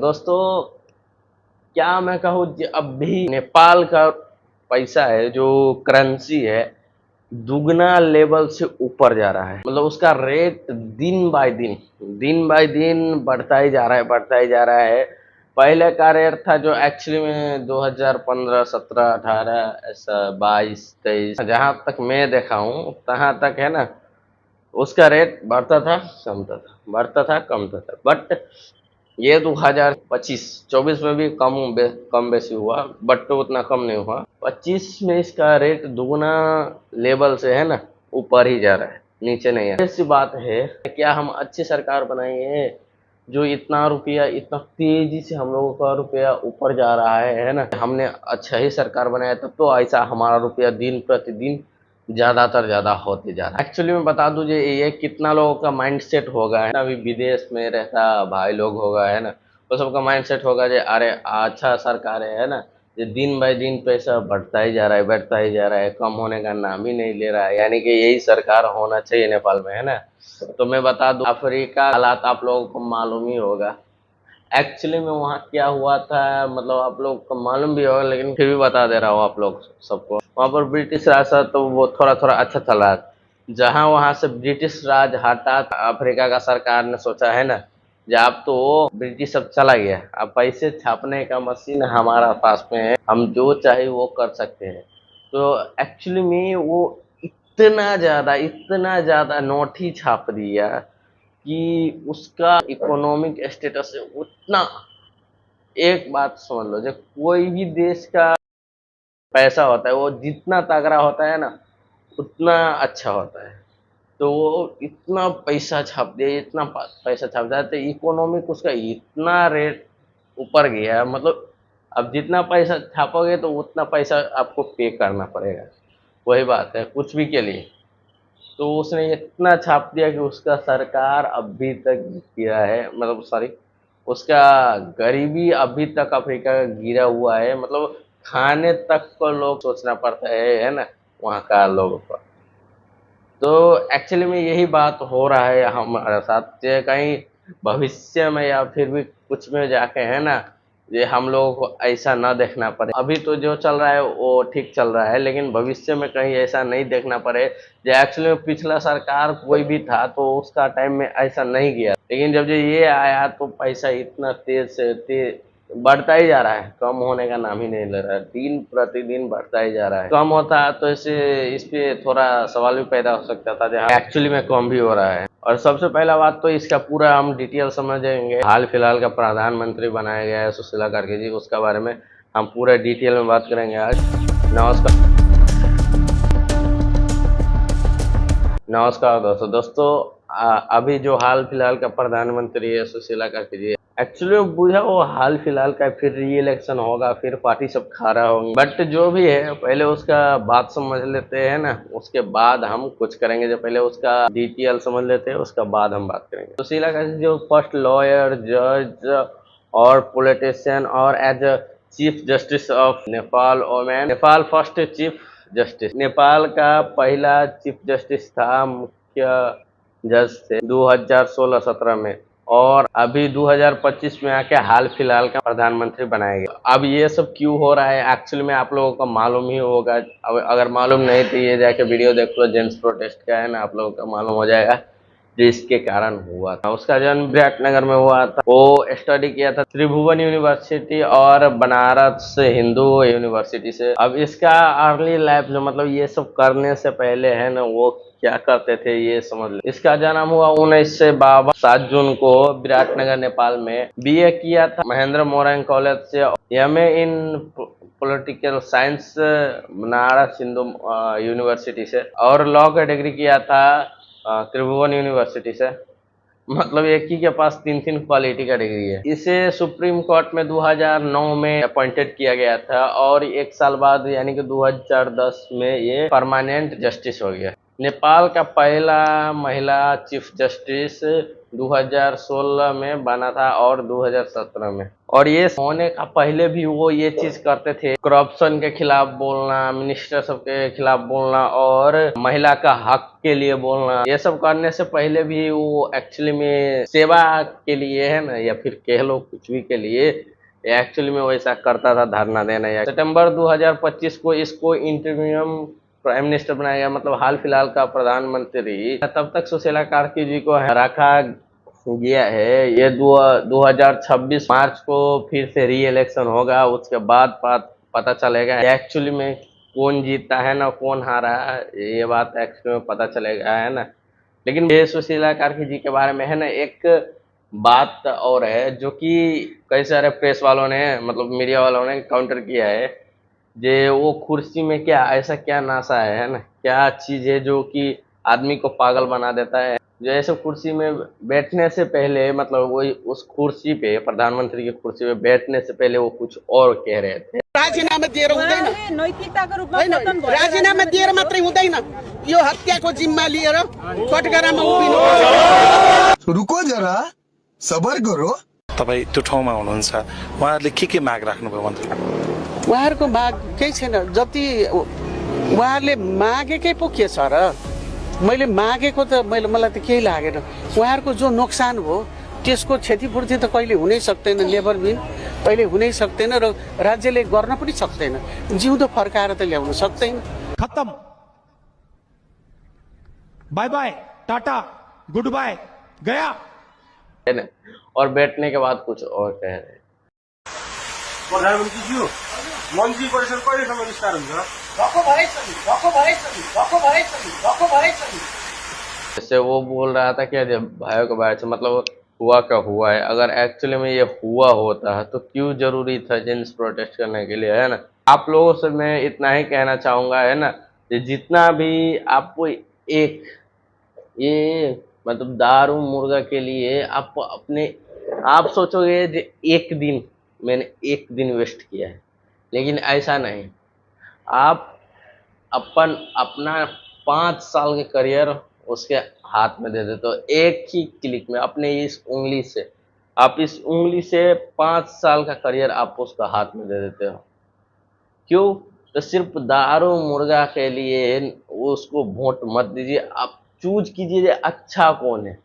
दोस्तों, क्या मैं कहूँ अब भी नेपाल का पैसा है जो करेंसी है दुगना लेवल से ऊपर जा रहा है। मतलब उसका रेट दिन बाय दिन बढ़ता ही जा रहा है, बढ़ता ही जा रहा है। पहले का रेट था जो एक्चुअली में 2015 17 18 ऐसा 22 23 जहां तक मैं देखा हूँ तहां तक है ना, उसका रेट बढ़ता था कमता था, बढ़ता था कमता था। बट ये 2025 24 में भी कम बेसी हुआ, बट तो उतना कम नहीं हुआ। 25 में इसका रेट दुगना लेवल से है ना ऊपर ही जा रहा है, नीचे नहीं है। ऐसी बात है, क्या हम अच्छी सरकार बनाएंगे जो इतना रुपया इतना तेजी से हम लोगों का रुपया ऊपर जा रहा है ना? हमने अच्छा ही सरकार बनाया तब तो ऐसा हमारा रुपया दिन प्रतिदिन ज्यादातर ज्यादा होते जा रहा है। एक्चुअली मैं बता दूं ये कितना लोगों का माइंड सेट होगा है ना, अभी विदेश में रहता भाई लोग होगा है ना, वो सबका माइंड सेट होगा जो अरे अच्छा सरकार है ना, ये दिन बाय दिन पैसा बढ़ता ही जा रहा है, बढ़ता ही जा रहा है, कम होने का नाम ही नहीं ले रहा है, यानी कि यही सरकार होना चाहिए नेपाल में है ना। तो मैं बता दूं अफ्रीका हालात आप लोगों को मालूम ही होगा। एक्चुअली में वहाँ क्या हुआ था, मतलब आप लोग को मालूम भी होगा लेकिन फिर भी बता दे रहा हूँ आप लोग सबको। वहाँ पर ब्रिटिश राज था तो वो थोड़ा थोड़ा अच्छा चल रहा था। जहाँ वहाँ से ब्रिटिश राज हटा, अफ्रीका का सरकार ने सोचा है ना, जब तो ब्रिटिश सब चला गया, अब पैसे छापने का मशीन हमारा पास में है, हम जो चाहे वो कर सकते हैं। तो एक्चुअली में वो इतना ज्यादा नोट ही छाप दिया कि उसका इकोनॉमिक स्टेटस है उतना। एक बात समझ लो, जब कोई भी देश का पैसा होता है वो जितना तगड़ा होता है ना उतना अच्छा होता है। तो वो इतना पैसा छाप दिया, इतना पैसा छाप दिया तो इकोनॉमिक उसका इतना रेट ऊपर गया है। मतलब अब जितना पैसा छापोगे तो उतना पैसा आपको पे करना पड़ेगा। वही बात है कुछ भी के लिए। तो उसने इतना छाप दिया कि उसका सरकार अभी तक गिरा है, मतलब सॉरी, उसका गरीबी अभी तक अफ्रीका का गिरा हुआ है। मतलब खाने तक को लोग सोचना पड़ता है ना, वहाँ का लोगों को। तो एक्चुअली में यही बात हो रहा है हमारे साथ, ये कहीं भविष्य में या फिर भी कुछ में जाके है ना, ये हम लोगों को ऐसा ना देखना पड़े। अभी तो जो चल रहा है वो ठीक चल रहा है, लेकिन भविष्य में कहीं ऐसा नहीं देखना पड़े। जो एक्चुअली में पिछला सरकार कोई भी था तो उसका टाइम में ऐसा नहीं किया, लेकिन जब जो ये आया तो पैसा इतना तेज से तेज बढ़ता ही जा रहा है, कम होने का नाम ही नहीं ले रहा है, दिन प्रतिदिन बढ़ता ही जा रहा है। कम होता तो इसे इस पे थोड़ा सवाल भी पैदा हो सकता था, जहाँ एक्चुअली में कम भी हो रहा है। और सबसे पहला बात तो इसका पूरा हम डिटेल समझेंगे। हाल फिलहाल का प्रधानमंत्री बनाया गया है सुशीला कार्के जी, उसका बारे में हम पूरा डिटेल में बात करेंगे आज। नमस्कार। नमस्कार दोस्तों, अभी जो हाल फिलहाल का प्रधानमंत्री है सुशीला कार्के जी, एक्चुअली बुझा वो हाल फिलहाल का फिर री इलेक्शन होगा, फिर पार्टी सब खा रहा होंगे। बट जो भी है पहले उसका बात समझ लेते हैं ना, उसके बाद हम कुछ करेंगे। जो पहले उसका डिटेल समझ लेते हैं उसका बाद हम बात करेंगे। सुशीला कार्के जो फर्स्ट लॉयर, जज और पॉलिटिशियन और as chief justice of Nepal women, Nepal first chief justice, Nepal का पहला चीफ जस्टिस था, मुख्य जज थे 2016-17 में। और अभी 2025 में आके हाल फिलहाल का प्रधानमंत्री बनाया गया। अब ये सब क्यों हो रहा है एक्चुअली में आप लोगों को मालूम ही होगा। अब अगर मालूम नहीं तो ये जाके वीडियो देख लो, जेंट्स प्रोटेस्ट का है ना, आप लोगों को मालूम हो जाएगा जिसके कारण हुआ था। उसका जन्म विराटनगर में हुआ था। वो स्टडी किया था त्रिभुवन यूनिवर्सिटी और बनारस हिंदू यूनिवर्सिटी से। अब इसका अर्ली लाइफ जो, मतलब ये सब करने से पहले है ना वो क्या करते थे ये समझ लो। इसका जन्म हुआ 1952 7 जून को विराटनगर नेपाल में। बीए किया था महेंद्र मोरंग कॉलेज से। एमए इन political science Banaras Hindu university से। और लॉ का डिग्री किया था त्रिभुवन यूनिवर्सिटी से। मतलब एक ही के पास तीन तीन क्वालिटी का डिग्री है। इसे सुप्रीम कोर्ट में 2009 में अपॉइंटेड किया गया था और एक साल बाद यानी कि 2010 में ये परमानेंट जस्टिस हो गया। नेपाल का पहला महिला चीफ जस्टिस 2016 में बना था और 2017 में। और ये होने का पहले भी वो ये चीज करते थे, करप्शन के खिलाफ बोलना, मिनिस्टर सब के खिलाफ बोलना और महिला का हक के लिए बोलना। ये सब करने से पहले भी वो एक्चुअली में सेवा के लिए है ना, या फिर कह लो कुछ भी के लिए, एक्चुअली में वैसा करता था, धरना देना। या सितंबर 2025 को इसको इंटरिम प्राइम मिनिस्टर बनाया गया, मतलब हाल फिलहाल का प्रधानमंत्री। तब तक सुशीला कार्की जी को रखा गया है। ये 2026 मार्च को फिर से री इलेक्शन होगा, उसके बाद पता चलेगा एक्चुअली में कौन जीता है ना कौन हारा है, ये बात एक्चुअली में पता चलेगा, है ना। लेकिन ये सुशीला कार्की जी के बारे में है ना एक बात और है, जो कि कई सारे प्रेस वालों ने, मतलब मीडिया वालों ने काउंटर किया है। जे वो कुर्सी में क्या ऐसा क्या नासा है ना, क्या चीज है जो कि आदमी को पागल बना देता है। जो ऐसे कुर्सी में बैठने से पहले, मतलब वही उस कुर्सी पे, प्रधानमंत्री की कुर्सी पे बैठने से पहले वो कुछ और कह रहे थे। राजीनामा दिएर हुँदैन, नैतिकताको रूपमा होइन पतन भयो। राजीनामा दिएर मात्रै हुँदैन, यो हत्याको जिम्मा लिएर कटघरामा उभिनु। रुको जरा, सबर करो। तपाईँ त्यो ठाउँमा हुनुहुन्छ, उहाँहरूले के माग राख्नुभयो मन्त्री? उहाँहरूको माग केही छैन, जति उहाँहरूले मागेकै पो के छ र। मैले मागेको त मलाई त केही लागेन। उहाँहरूको जो नोक्सान हो त्यसको क्षतिपूर्ति त कहिले हुनै सक्दैन, नेभर बिन, कहिले हुनै सक्दैन र राज्यले गर्न पनि सक्दैन, जिउँदो फर्काएर त ल्याउन सक्दैन। खत्म, bye bye, tata, goodbye, गया। है ना, और बैठने के बाद कुछ और कह रहे। प्रधानमन्त्रीज्यू, मन्त्री परिषद कहिलेसम्म विस्तार हुन्छ? जैसे वो बोल रहा था कि जब भाइयों के बारे से, मतलब हुआ क्या हुआ है। अगर एक्चुअली में ये हुआ होता है तो क्यों जरूरी था जेंट्स प्रोटेस्ट करने के लिए, है ना। आप लोगों से मैं इतना ही कहना चाहूंगा, है ना, कि जितना भी आपको एक ये मतलब दारू मुर्गा के लिए आप सोचोगे कि एक दिन मैंने एक दिन वेस्ट किया है, लेकिन ऐसा नहीं। आप अपना 5 साल के करियर उसके हाथ में दे देते हो एक ही क्लिक में, अपने इस उंगली से। आप इस उंगली से 5 साल का करियर आप उसका हाथ में दे देते हो। क्यों? तो सिर्फ दारू मुर्गा के लिए उसको वोट मत दीजिए। आप चूज कीजिए अच्छा कौन है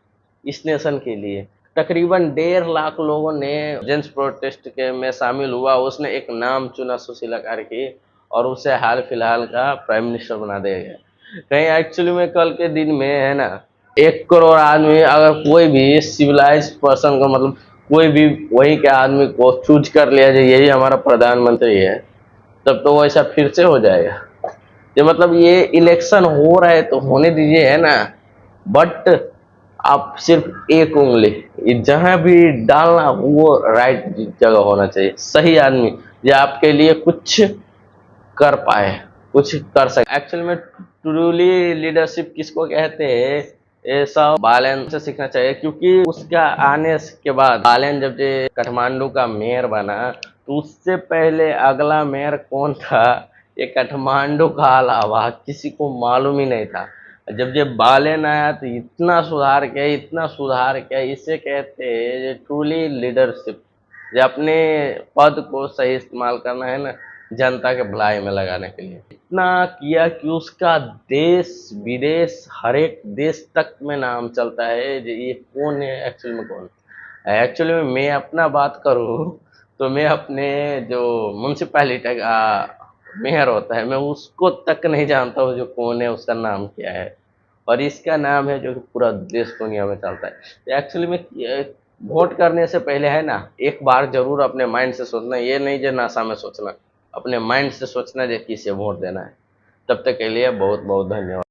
इस नेशन के लिए। तकरीबन 1.5 लाख लोगों ने जेंट्स प्रोटेस्ट के में शामिल हुआ, उसने एक नाम चुना सुशीला कार्की, और उसे हाल फिलहाल का प्राइम मिनिस्टर बना दिया गया। कहीं एक्चुअली में कल के दिन में, है ना, 1 करोड़ आदमी, अगर कोई भी सिविलाइज पर्सन को, मतलब कोई भी वही के आदमी को चूज कर लिया जाए यही हमारा प्रधानमंत्री है, तब तो वैसा फिर से हो जाएगा। ये मतलब ये इलेक्शन हो रहा है तो होने दीजिए, है ना, बट आप सिर्फ एक उंगली जहां भी डालना वो राइट जगह होना चाहिए, सही आदमी जो आपके लिए कुछ कर पाए, कुछ कर सके। एक्चुअली में ट्रूली लीडरशिप किसको कहते हैं, ये सब बालेन से सीखना चाहिए। क्योंकि उसका आने के बाद बालेन जब ये काठमांडू का मेयर बना, तो उससे पहले अगला मेयर कौन था ये काठमांडू का अलावा किसी को मालूम ही नहीं था। जब ये बालेन आया तो इतना सुधार किया, इसे कहते हैं ट्रूली लीडरशिप, जो अपने पद को सही इस्तेमाल करना, है ना, जनता के भलाई में लगाने के लिए। इतना किया कि उसका देश विदेश हर एक देश तक में नाम चलता है। ये कौन है एक्चुअली में, कौन एक्चुअली में। मैं अपना बात करूं तो मैं अपने जो म्यूनसिपैलिटी का मेयर होता है, मैं उसको तक नहीं जानता हूँ जो कौन है, उसका नाम क्या है, और इसका नाम है जो कि पूरा देश दुनिया में चलता है। एक्चुअली में वोट करने से पहले, है ना, एक बार जरूर अपने माइंड से सोचना, ये नहीं जो नासा में सोचना, अपने माइंड से सोचना जो किसे वोट देना है। तब तक के लिए बहुत बहुत धन्यवाद।